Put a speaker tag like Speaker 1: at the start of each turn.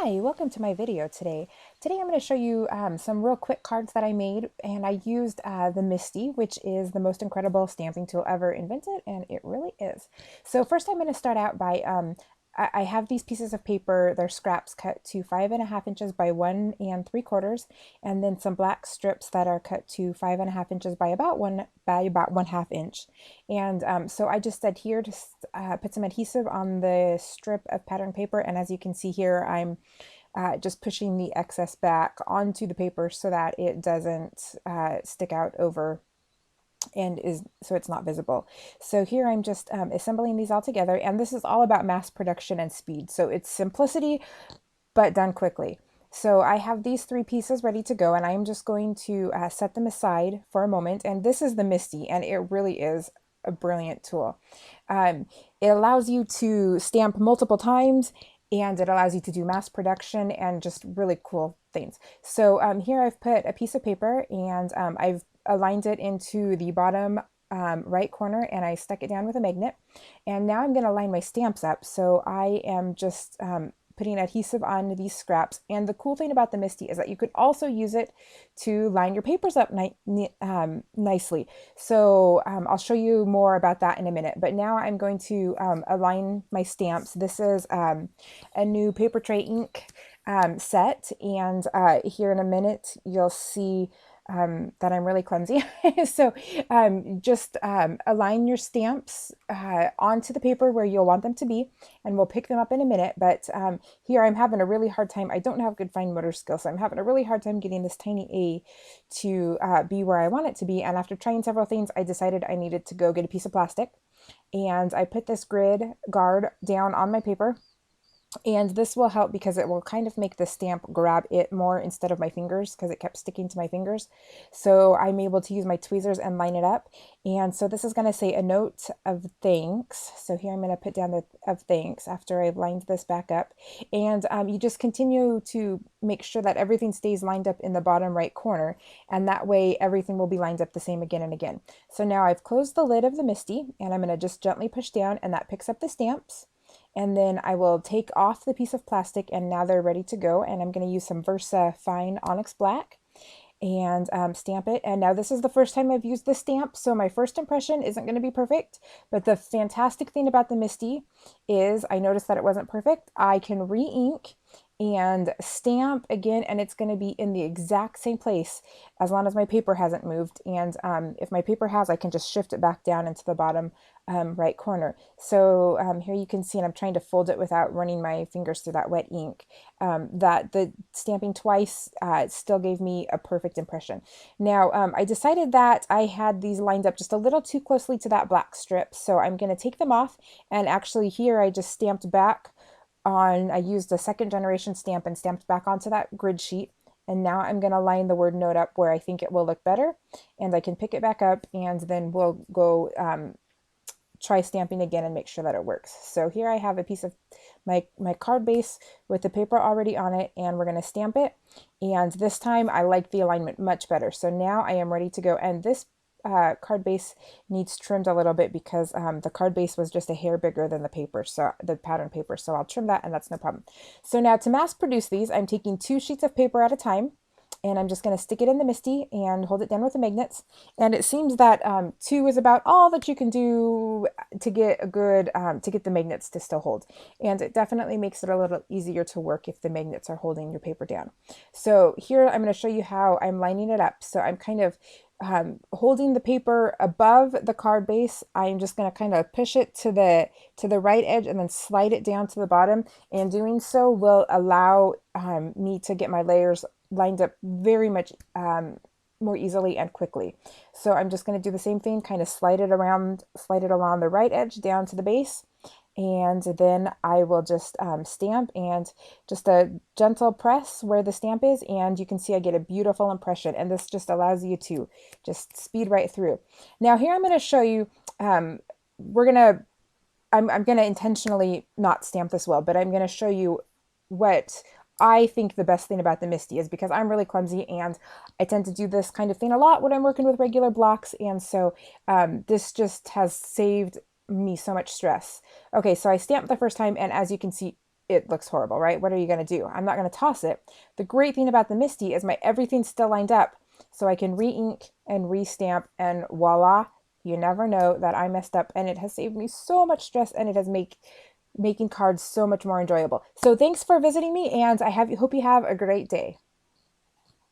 Speaker 1: Hi, welcome to my video today. Today I'm going to show you some real quick cards that I made, and I used the MISTI, which is the most incredible stamping tool ever invented, and it really is. So first I'm going to start out by, I have these pieces of paper, they're scraps cut to 5.5 inches by 1 3/4, and then some black strips that are cut to 5.5 inches by about 1/2 inch. And so I just adhered, put some adhesive on the strip of pattern paper, and as you can see here, I'm just pushing the excess back onto the paper so that it doesn't stick out over and so it's not visible. So here I'm just assembling these all together, and this is all about mass production and speed. So it's simplicity, but done quickly. So I have these 3 pieces ready to go, and I'm just going to set them aside for a moment. And this is the MISTI, and it really is a brilliant tool. It allows you to stamp multiple times, and it allows you to do mass production and just really cool things. So here I've put a piece of paper, and I've aligned it into the bottom right corner, and I stuck it down with a magnet. And now I'm going to line my stamps up. So I am just putting adhesive on these scraps. And the cool thing about the MISTI is that you could also use it to line your papers up nicely. So I'll show you more about that in a minute. But now I'm going to align my stamps. This is a new paper tray ink set, and here in a minute you'll see that I'm really clumsy. So just align your stamps onto the paper where you'll want them to be, and we'll pick them up in a minute. But here I'm having a really hard time. I don't have good fine motor skills, so I'm having a really hard time getting this tiny A to be where I want it to be. And after trying several things, I decided I needed to go get a piece of plastic, and I put this grid guard down on my paper. And this will help because it will kind of make the stamp grab it more instead of my fingers, because it kept sticking to my fingers. So I'm able to use my tweezers and line it up. And so this is going to say a note of thanks. So here I'm going to put down the of thanks after I've lined this back up. And you just continue to make sure that everything stays lined up in the bottom right corner. And that way everything will be lined up the same again and again. So now I've closed the lid of the MISTI, and I'm going to just gently push down, and that picks up the stamps. And then I will take off the piece of plastic, and now they're ready to go. And I'm going to use some Versa Fine Onyx Black and stamp it. And now this is the first time I've used this stamp, so my first impression isn't going to be perfect. But the fantastic thing about the MISTI is I noticed that it wasn't perfect. I can re-ink and stamp again, and it's going to be in the exact same place as long as my paper hasn't moved. And if my paper has, I can just shift it back down into the bottom right corner. So here you can see, and I'm trying to fold it without running my fingers through that wet ink, that the stamping twice still gave me a perfect impression. Now I decided that I had these lined up just a little too closely to that black strip, so I'm going to take them off. And actually here I just stamped back on, I used a 2nd generation stamp and stamped back onto that grid sheet. And now I'm going to line the word note up where I think it will look better, and I can pick it back up, and then we'll go try stamping again and make sure that it works. So here I have a piece of my card base with the paper already on it, and we're going to stamp it. And this time I like the alignment much better. So now I am ready to go. And this card base needs trimmed a little bit because the card base was just a hair bigger than the paper, so the pattern paper. So I'll trim that, and that's no problem. So now to mass produce these, I'm taking 2 sheets of paper at a time, and I'm just going to stick it in the MISTI and hold it down with the magnets. And it seems that 2 is about all that you can do to get a good, to get the magnets to still hold. And it definitely makes it a little easier to work if the magnets are holding your paper down. So here I'm going to show you how I'm lining it up. So I'm kind of holding the paper above the card base. I'm just going to kind of push it to the right edge and then slide it down to the bottom. And doing so will allow me to get my layers lined up very much more easily and quickly. So I'm just going to do the same thing, kind of slide it along the right edge down to the base. And then I will just stamp, and just a gentle press where the stamp is, and you can see I get a beautiful impression. And this just allows you to just speed right through. Now here I'm going to show you, I'm going to intentionally not stamp this well, but I'm going to show you what I think the best thing about the MISTI is, because I'm really clumsy and I tend to do this kind of thing a lot when I'm working with regular blocks. And so this just has saved me so much stress. Okay, so I stamped the first time, and as you can see, it looks horrible, right? What are you going to do? I'm not going to toss it. The great thing about the MISTI is my everything's still lined up. So I can re-ink and re-stamp, and voila, you never know that I messed up, and it has saved me so much stress, and it has making cards so much more enjoyable. So thanks for visiting me, and hope you have a great day.